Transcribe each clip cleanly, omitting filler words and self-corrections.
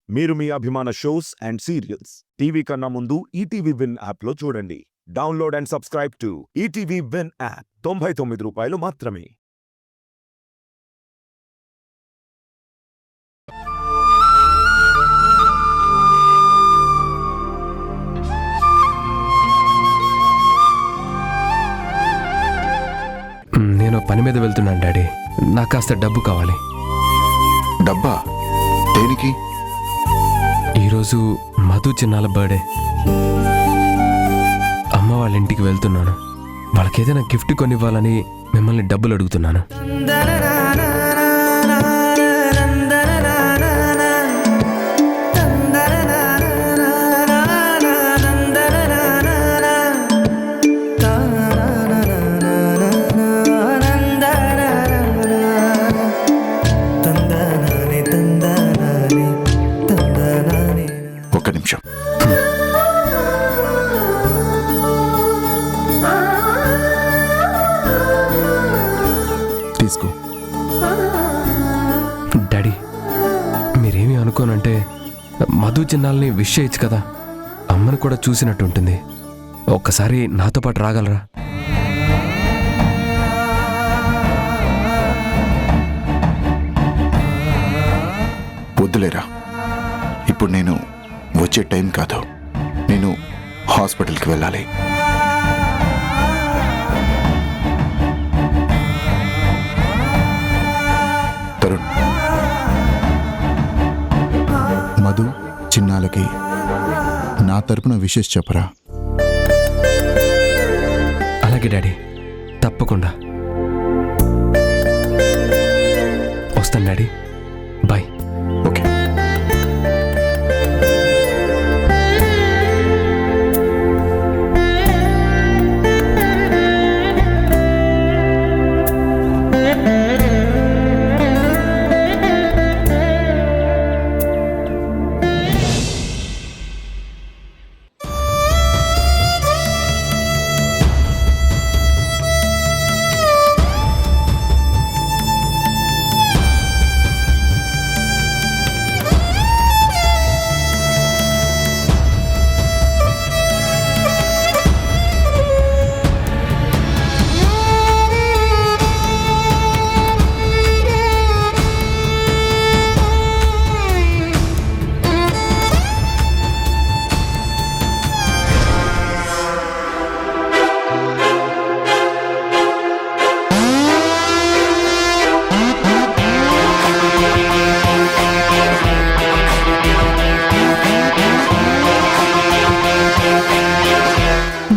మీరు మీ అభిమాన shows and serials TV కన్నా ముందు ఈటీవీ విన్ యాప్లో చూడండి. Download and subscribe to ETV win app. 99 రూపాయలు మాత్రమే. నేను పని మీద వెళ్తున్నాను డాడీ. నాకు కాస్త డబ్బు కావాలి. డబ్బా? దేనికి? ఈరోజు మధు చిన్నాల బర్త్డే. అమ్మ వాళ్ళ ఇంటికి వెళ్తున్నాను. వాళ్ళకేదైనా గిఫ్ట్ కొనివ్వాలని మిమ్మల్ని డబ్బులు అడుగుతున్నాను. ఒక్క నిమిషం. తీసుకో. డాడీ, మీరేమీ అనుకోనంటే మధు చిన్నాల్ని విష్ చేయొచ్చు కదా. అమ్మను కూడా చూసినట్టు ఉంటుంది. ఒక్కసారి నాతో పాటు రాగలరా? వద్దులేరా, ఇప్పుడు నేను వచ్చే టైం కాదు. నేను హాస్పిటల్కి వెళ్ళాలి. తరుణ్, మధు చిన్నాలకి నా తరపున విషెస్ చెప్పరా? అలాగే డాడీ, తప్పకుండా వస్తాను డాడీ. బాయ్. ఓకే.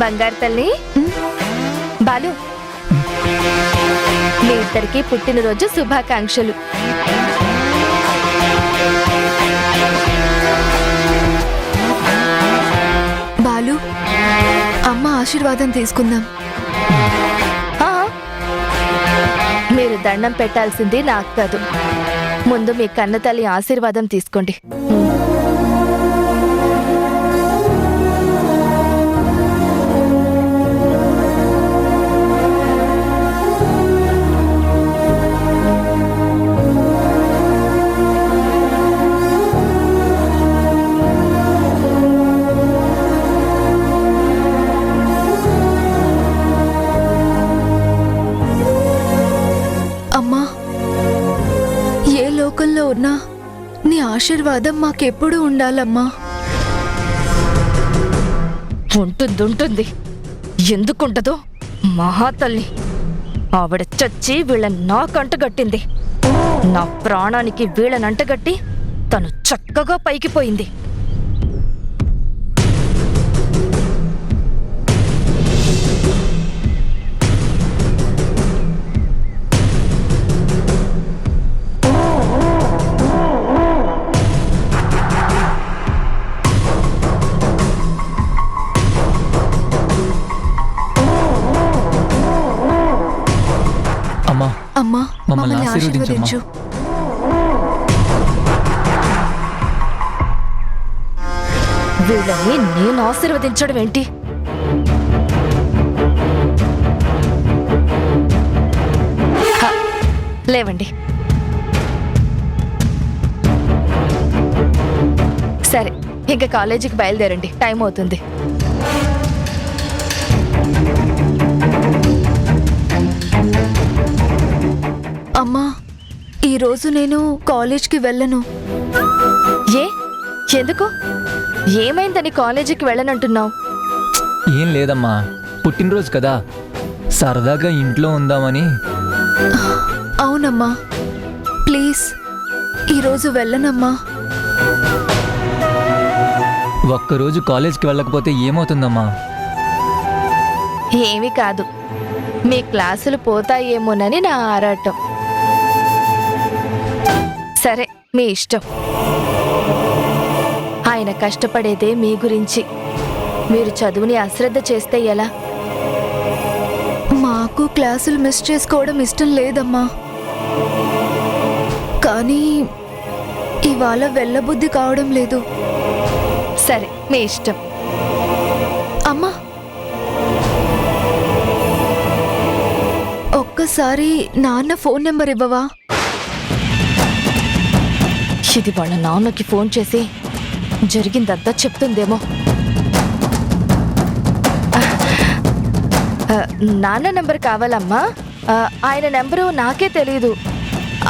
బంగారు తల్లి, బాలు, మీ ఇద్దరికి పుట్టినరోజు శుభాకాంక్షలు. బాలు, అమ్మ ఆశీర్వాదం తీసుకుందాం. మీరు దండం పెట్టాల్సింది నాకు కాదు. ముందు మీ కన్న తల్లి ఆశీర్వాదం తీసుకోండి. అమ్మా, ఏ లోకంలో ఉన్నా నీ ఆశీర్వాదం మాకెప్పుడు ఉండాలమ్మా. ఉంటుంది. ఎందుకుంటదో? మహాతల్లి ఆవిడ చచ్చి వీళ్ళని నాకంటగట్టింది. నా ప్రాణానికి వీళ్ళనంటగట్టి తను చక్కగా పైకి పోయింది. అమ్మా, మమ్మల్ని ఆశీర్వదించు. వీళ్ళని నేను ఆశీర్వదించడం ఏంటి? లేవండి. సరే, ఇంకా కాలేజీకి బయలుదేరండి, టైం అవుతుంది. అమ్మా, ఈరోజు నేను కాలేజ్కి వెళ్ళను. ఏ ఎందుకు? ఏమైందని కాలేజీకి వెళ్ళనంటున్నావు? ఏం లేదమ్మా, పుట్టినరోజు కదా, సరదాగా ఇంట్లో ఉందామని. అవునమ్మా, ప్లీజ్ ఈరోజు వెళ్ళనమ్మా. ఒక్కరోజు కాలేజ్కి వెళ్ళకపోతే ఏమవుతుందమ్మా? ఏమీ కాదు, మీ క్లాసులు పోతాయేమోనని నా ఆరాటం. సరే, మీ ఇష్టం. ఆయన కష్టపడేదే మీ గురించి. మీరు చదువుని అశ్రద్ధ చేస్తే ఎలా? మాకు క్లాసులు మిస్ చేసుకోవడం ఇష్టం లేదమ్మా, కానీ ఇవాళ వెళ్ళబుద్ధి కావడం లేదు. సరే, మీ ఇష్టం. అమ్మా, ఒక్కసారి నాన్న ఫోన్ నెంబర్ ఇవ్వవా? ఇది వాళ్ళ నాన్నకి ఫోన్ చేసి జరిగిందంతా చెప్తుందేమో. నాన్న నెంబర్ కావాలమ్మా? ఆయన నెంబరు నాకే తెలీదు.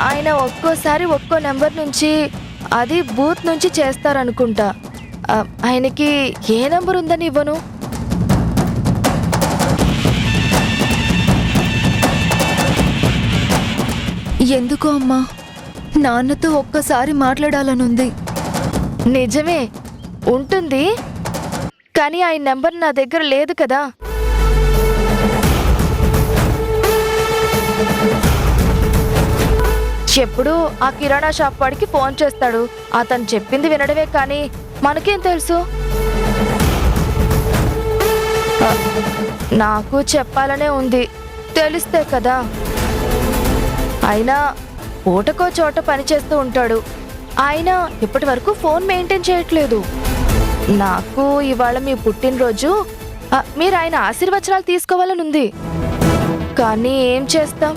ఆయన ఒక్కోసారి ఒక్కో నెంబర్ నుంచి, అది బూత్ నుంచి చేస్తారనుకుంటా. ఆయనకి ఏ నెంబర్ ఉందని ఇవ్వను? ఎందుకో అమ్మా, నాన్నతో ఒక్కసారి మాట్లాడాలనుంది. నిజమే, ఉంటుంది. కానీ ఆయన నెంబర్ నా దగ్గర లేదు కదా. ఎప్పుడు ఆ కిరాణా షాప్ వాడికి ఫోన్ చేస్తాడు. అతను చెప్పింది వినడమే కానీ మనకేం తెలుసు? నాకు చెప్పాలనే ఉంది, తెలిస్తే కదా. అయినా పూటకో చోట పనిచేస్తూ ఉంటాడు. ఆయన ఇప్పటి వరకు ఫోన్ మెయింటైన్ చేయట్లేదు. నాకు ఇవాళ మీ పుట్టినరోజు, మీరు ఆయన ఆశీర్వచనాలు తీసుకోవాలనుంది. కానీ ఏం చేస్తాం?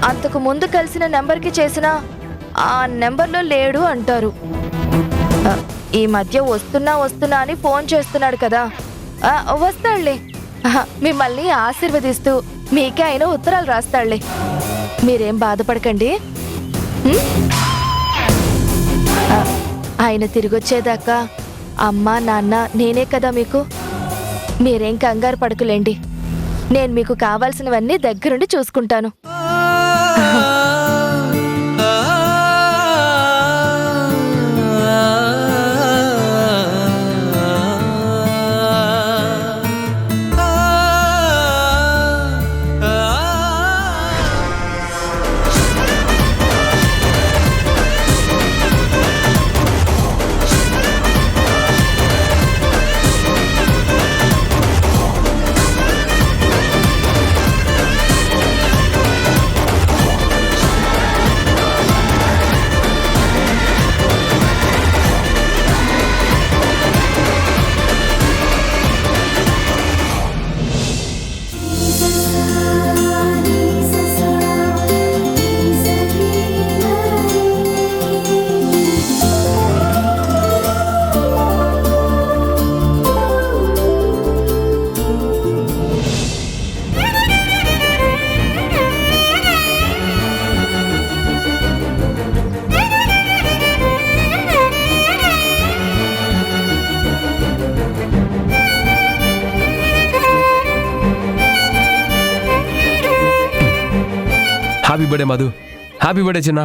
అంతకు ముందు కలిసిన నెంబర్కి చేసినా ఆ నెంబర్లో లేడు అంటారు. ఈ మధ్య వస్తున్నా అని ఫోన్ చేస్తున్నాడు కదా. వస్తాడులే, మిమ్మల్ని ఆశీర్వదిస్తూ మీకే ఆయన ఉత్తరాలు రాస్తాడులే. మీరేం బాధపడకండి. ఆయన తిరిగొచ్చేదాకా అమ్మ నాన్న నేనే కదా మీకు. మీరేం కంగారు పడకులేండి. నేను మీకు కావాల్సినవన్నీ దగ్గరుండి చూసుకుంటాను. Happy birthday Madhu, happy birthday చిన్న.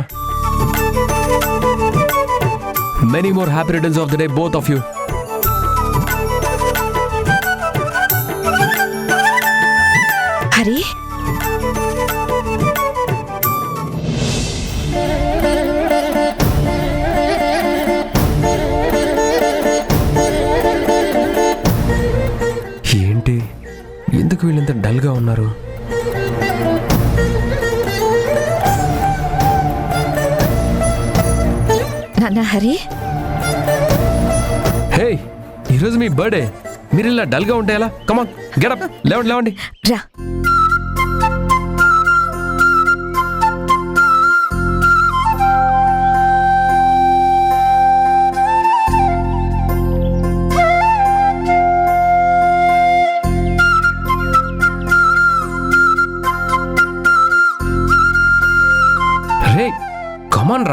Many more happy returns of the day both of you. Hari, ఏంటి, ఎందుకు వీళ్ళంత డల్గా ఉన్నారు? నాన్న హరి, హే, ఈరోజు మీ బర్త్డే, మీరు ఇలా డల్గా ఉంటే ఎలా? కమాన్ గెట్ అప్, లేవండి. రా.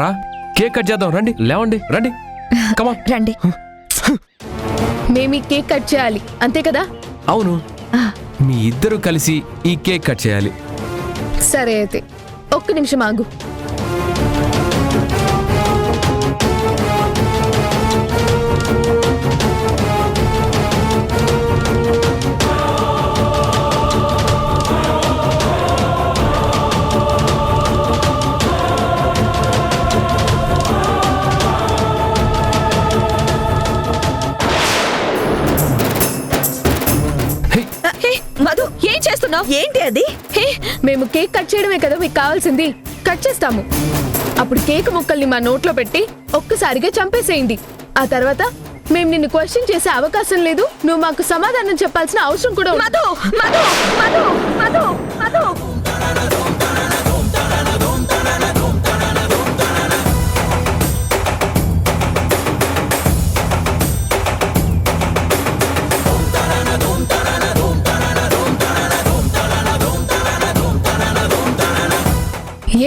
ఉన్నారా? కేక్ కట్ చేద్దాం, రండి, లేవండి, రండి, కమా. రండి. మేము ఈ కేక్ కట్ చేయాలి అంతే కదా? అవును, మీ ఇద్దరు కలిసి ఈ కేక్ కట్ చేయాలి. సరే అయితే ఒక్క నిమిషం ఆగు. మధు, ఏం చేస్తున్నావు? ఏంటి అది? హే, మేము కేక్ కట్ చేయడమే కదా మీకు కావాల్సింది. కట్ చేస్తాము. అప్పుడు కేక్ ముక్కల్ని మా నోట్లో పెట్టి ఒక్కసారిగా చంపేసేయండి. ఆ తర్వాత మేము నిన్ను క్వశ్చన్ చేసే అవకాశం లేదు. నువ్వు మాకు సమాధానం చెప్పాల్సిన అవసరం కూడా ఉండదు. మధు, మధు, మధు, మధు, మధు.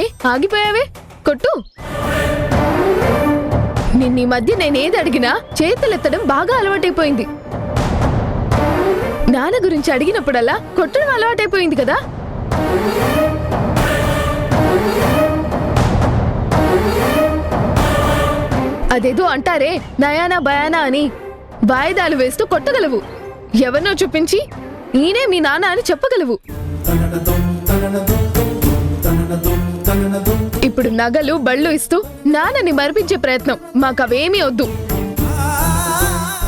ఏ ఆగిపోయావే? కొట్టు. నిన్న ఈ మధ్య నేనేది అడిగినా చేతులెత్తడం బాగా అలవాటైపోయింది. నాన్న గురించి అడిగినప్పుడల్లా కొట్టడం అలవాటైపోయింది కదా. అదేదో అంటారే నయానా భయానా అని, వాయిదాలు వేస్తూ కొట్టగలవు. ఎవరినో చూపించి ఈయనే మీ నాన్న అని చెప్పగలవు. ఇప్పుడు నగలు బళ్ళు ఇస్తూ నాన్నని మరిపించే ప్రయత్నం మాకవేమీ వద్దు.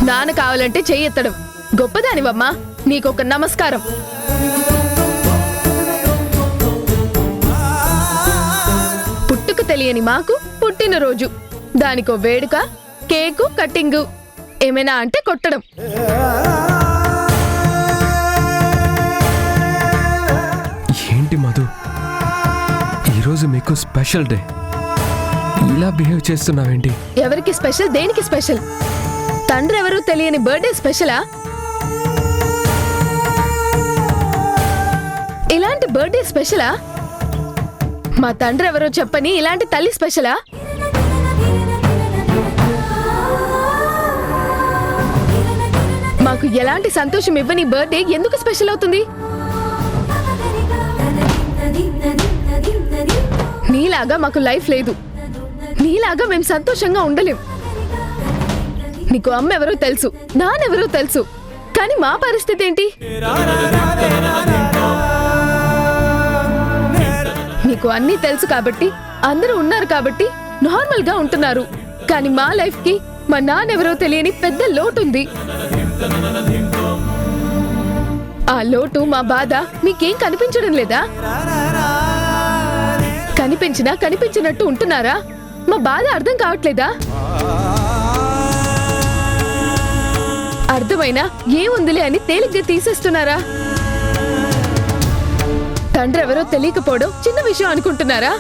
నాన్న కావాలంటే చెయ్యెత్తడం. గొప్పదానివమ్మా, నీకొక నమస్కారం. పుట్టుక తెలియని మాకు పుట్టినరోజు, దానికో వేడుక, కేకు కట్టింగు, ఏమైనా అంటే కొట్టడం. ఏంటి మధు, ఈరోజు మీకు స్పెషల్ డే, ఇలా బిహేవ్ చేస్తున్నావేంటి? ఎవరికి స్పెషల్? దేనికి స్పెషల్? తండ్రి ఎవరూ తెలియని బర్త్డే స్పెషలా? ఇలాంటి బర్త్డే స్పెషలా? మా తండ్రి ఎవరో చెప్పని ఇలాంటి తల్లి స్పెషలా? మాకు ఎలాంటి సంతోషం ఇవ్వని బర్త్డే ఎందుకు స్పెషల్ అవుతుంది? నీలాగా మాకు లైఫ్ లేదు. నీలాగా మేము సంతోషంగా ఉండలేం. నీకు అమ్మ ఎవరో తెలుసు, నాన్నెవరో తెలుసు, కానీ మా పరిస్థితి ఏంటి? నీకు అన్నీ తెలుసు కాబట్టి, అందరూ ఉన్నారు కాబట్టి నార్మల్ గా ఉంటున్నారు. కానీ మా లైఫ్ కి మా నాన్నెవరో తెలియని పెద్ద లోటు ఉంది. ఆ లోటు, మా బాధ మీకేం కనిపించడం లేదా? కనిపించినా కనిపించినట్టు ఉంటున్నారా? మా బాధ అర్థం కావట్లేదా? అర్థమైనా ఏముందిలే అని తేలిగ్గా తీసేస్తున్నారా? తండ్రి ఎవరో తెలియకపోవడం చిన్న విషయం అనుకుంటున్నారా?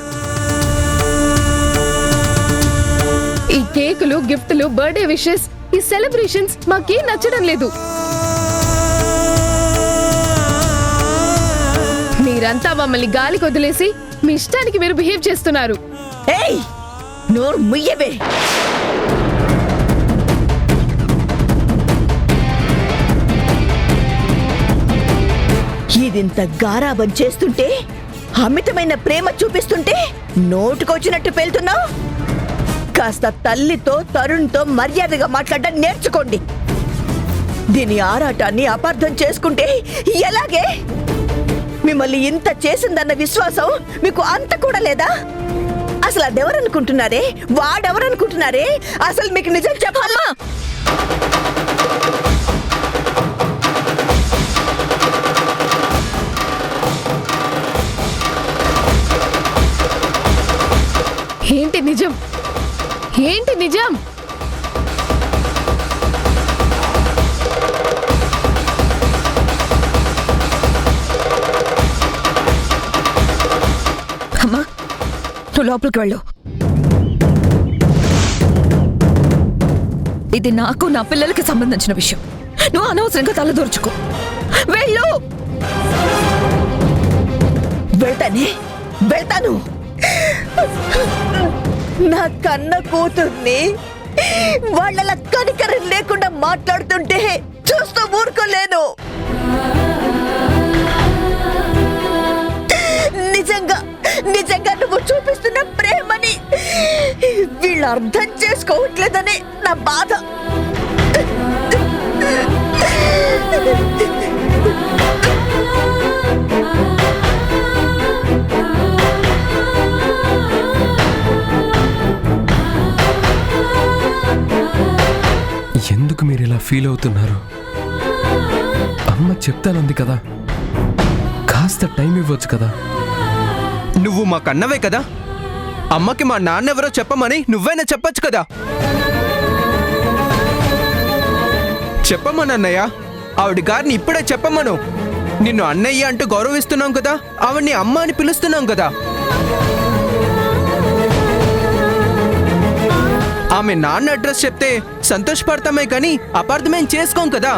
ఈ కేకులు, గిఫ్టులు, బర్త్డే విషెస్, ఈ సెలబ్రేషన్స్ మాకేం నచ్చడం లేదు. మీరంతా మమ్మల్ని గాలికి వదిలేసి మీ ఇష్టానికి మీరు బిహేవ్ చేస్తున్నారు. ఏయ్, నోరు ముయ్యవే. ఇదింత గారాబం చేస్తుంటే, అమితమైన ప్రేమ చూపిస్తుంటే నోటుకొచ్చినట్టు పేలుతున్నావు. కాస్త తల్లితో, తరుణ్తో మర్యాదగా మాట్లాడడం నేర్చుకోండి. దీని ఆరాటాన్ని అపార్థం చేసుకుంటే ఎలాగే? మిమ్మల్ని ఇంత చేసిందన్న విశ్వాసం మీకు అంత కూడా లేదా? అసలు అదెవరనుకుంటున్నారే? వాడెవరనుకుంటున్నారే? అసలు మీకు నిజం చెప్పాలా? ఏంటి నిజం? ఏంటి నిజం? అమ్మా, నువ్వు లోపలికి వెళ్ళు. ఇది నాకు, నా పిల్లలకి సంబంధించిన విషయం. నువ్వు అనవసరంగా తలదూర్చుకో. వెళ్ళు. వెళ్తాను. నా కన్న కూతుర్ని వాళ్ళ కనికరం లేకుండా మాట్లాడుతుంటే చూస్తూ ఊరుకోలేను. నిజంగా నిజంగా నువ్వు చూపిస్తున్న ప్రేమని వీళ్ళు అర్థం చేసుకోవట్లేదనే నా బాధ. ఎందుకు మీరు ఇలా ఫీల్ అవుతున్నారు? అమ్మ చెప్తానంది కదా, కాస్త టైం ఇవ్వచ్చు కదా. నువ్వు మా కన్నవే కదా, అమ్మకి మా నాన్నెవరో చెప్పమని నువ్వైనా చెప్పొచ్చు కదా. చెప్పమను అన్నయ్య, ఆవిడ గారిని ఇప్పుడే చెప్పమను. నిన్ను అన్నయ్య అంటూ గౌరవిస్తున్నాం కదా, ఆవిడ్ని అమ్మ అని పిలుస్తున్నాం కదా. ఆమె నాన్న అడ్రస్ చెప్తే సంతోషపడతామే కానీ అపార్థమేం చేసుకోం కదా.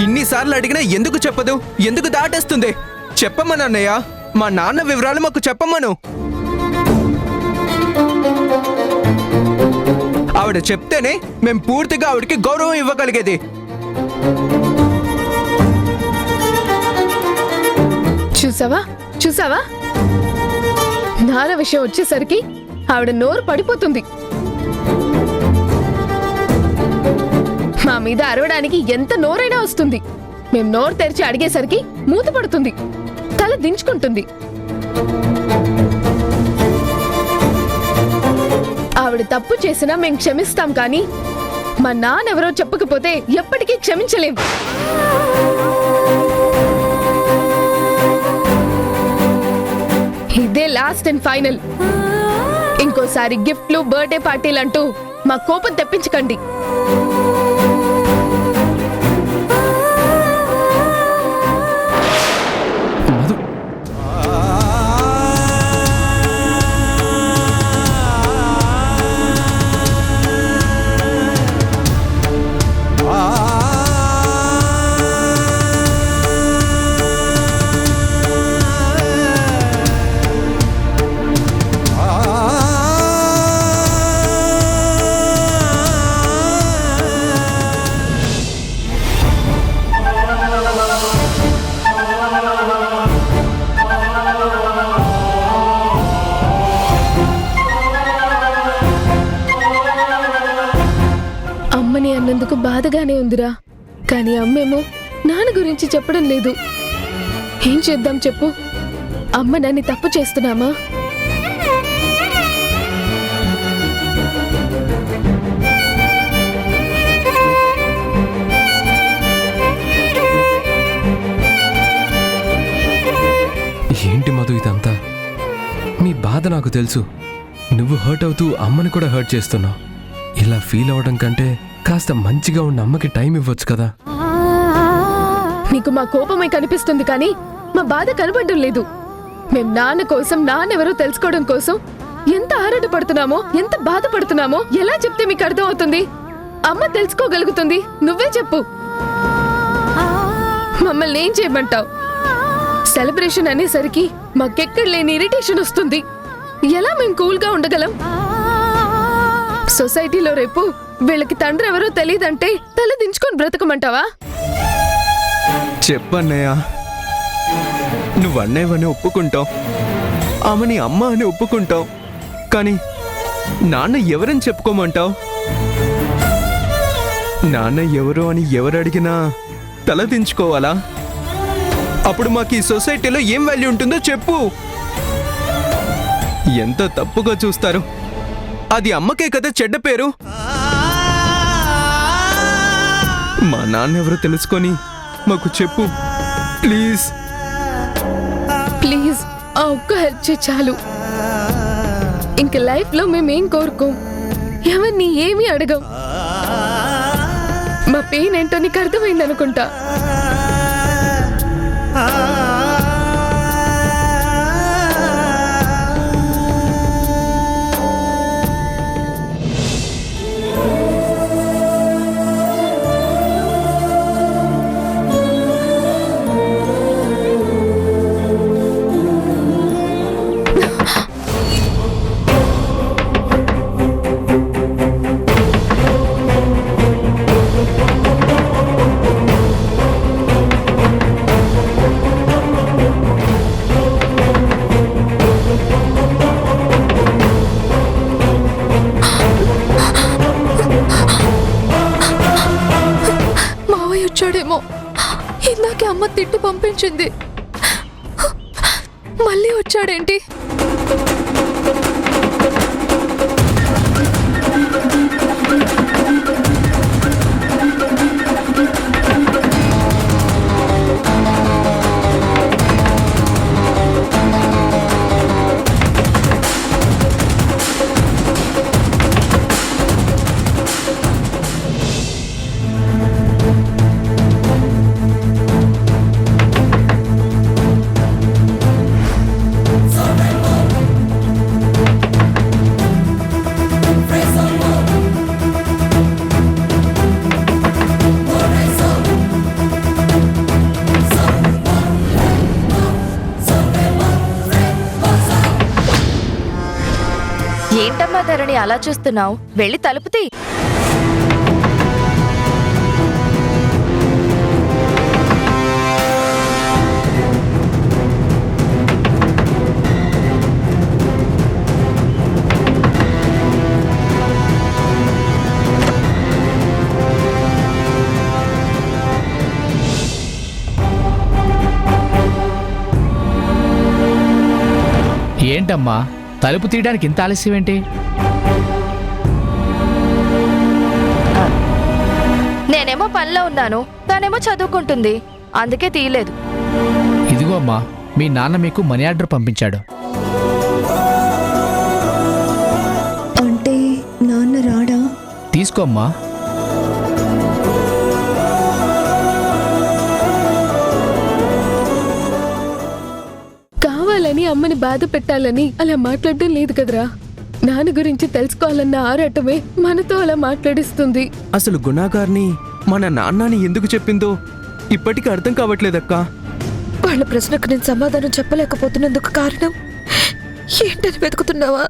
ఇన్నిసార్లు అడిగినా ఎందుకు చెప్పదు, ఎందుకు దాటేస్తుంది? చెప్పమను అన్నయ్య, మా నాన్న వివరాలు మాకు చెప్పమను. ఆవిడ చెప్తేనే మేం పూర్తిగా ఆవిడకి గౌరవం ఇవ్వగలిగేది. చూసావా చూసావా, నాన్న విషయం వచ్చేసరికి ఆవిడ నోరు పడిపోతుంది. మా మీద అరవడానికి ఎంత నోరైనా వస్తుంది. మేం నోరు తెరిచి అడిగేసరికి మూత పడుతుంది, తల దించుకుంటుంది. ఆవిడ తప్పు చేసినా మేం క్షమిస్తాం కానీ మా నాన్నెవరో చెప్పకపోతే ఎప్పటికీ క్షమించలేం. ఇదే లాస్ట్ అండ్ ఫైనల్. ఇంకోసారి గిఫ్ట్లు, బర్త్డే పార్టీలు అంటూ మా కోపం తెప్పించకండి. మధు, అమ్మని అన్నందుకు బాధగానే ఉందిరా, కానీ అమ్మేమో నాన్న గురించి చెప్పడం లేదు. ఏం చేద్దాం చెప్పు? అమ్మ నన్ను తప్పు చేస్తున్నామా? ఏంటి మధు ఇదంతా? నీ బాధ నాకు తెలుసు. నువ్వు హర్ట్ అవుతూ అమ్మని కూడా హర్ట్ చేస్తున్నావు. ఇలా ఫీల్ అవడం కంటే కాస్త మంచిగా ఉన్న అమ్మకి టైం ఇవ్వచ్చు కదా. నీకు మా కోపమే కనిపిస్తుంది కానీ మా బాధ కనబడడం లేదు. మేం నాన్న కోసం, నాన్నెవరో తెలుసుకోవడం కోసం ఎంత ఆరాటపడుతున్నామో, ఎంత బాధపడుతున్నామో ఎలా చెప్తే మీకు అర్థం అవుతుంది? అమ్మ తెలుసుకోగలుగుతుంది. నువ్వే చెప్పు. మమ్మల్ని ఏం చేయమంటావు? సెలబ్రేషన్ అనేసరికి మాకెక్కడ లేని ఇరిటేషన్ వస్తుంది. ఎలా మేం కూల్గా ఉండగలం? సొసైటీలో రేపు వీళ్ళకి తండ్రి ఎవరో తెలియదంటే తల దించుకొని బ్రతకమంటావా? చెప్పన్నయ్య, నువ్వు అన్నయ్యవని ఒప్పుకుంటావు, ఆమెని అమ్మ అని ఒప్పుకుంటావు, కానీ నాన్న ఎవరని చెప్పుకోమంటావు? నాన్న ఎవరు అని ఎవరు అడిగినా తల దించుకోవాలా? అప్పుడు మాకు ఈ సొసైటీలో ఏం వాల్యూ ఉంటుందో చెప్పు. ఎంత తప్పుగా చూస్తారు. అది అమ్మకే కదా చెడ్డ పేరు. మా నాన్న ఎవరో తెలుసుకొని మాకు చెప్పు ప్లీజ్. ప్లీజ్ ఆ ఒక్క హెల్ప్ చేయి చాలు. ఇంక లైఫ్ లో మేమేం కోరుకోం, ఎవరిని ఏమీ అడగం. మా పెయిన్ ఏంటో నీకు అర్థమైంది అనుకుంటా. అనిపించింది. మళ్ళీ వచ్చాడేంటి? ఏంటమ్మా ధరణి అలా చూస్తున్నావు? వెళ్ళి తలుపు తీ. ఏంటమ్మా తలుపు తీయడానికి ఇంత ఆలస్యం ఏంటి? నేనేమో పనిలో ఉన్నాను, తనేమో చదువుకుంటుంది, అందుకే తీయలేదు. ఇదిగో అమ్మా, మీ నాన్న మీకు మనీ ఆర్డర్ పంపించాడు. అంటే నాన్న రాడా? తీసుకో అమ్మా. కావాలని అమ్మని బాధ పెట్టాలని అలా మాట్లాడడం లేదు కదరా. నాన్న గురించి తెలుసుకోవాలన్న ఆరాటమే మనతో అలా మాట్లాడిస్తుంది. అసలు గుణాగారిని మన నాన్నని ఎందుకు చెప్పిందో ఇప్పటికీ అర్థం కావట్లేదక్కా. వాళ్ళ ప్రశ్నకు నేను సమాధానం చెప్పలేకపోతున్నందుకు కారణం ఏంటని వెతుకుతున్నావా?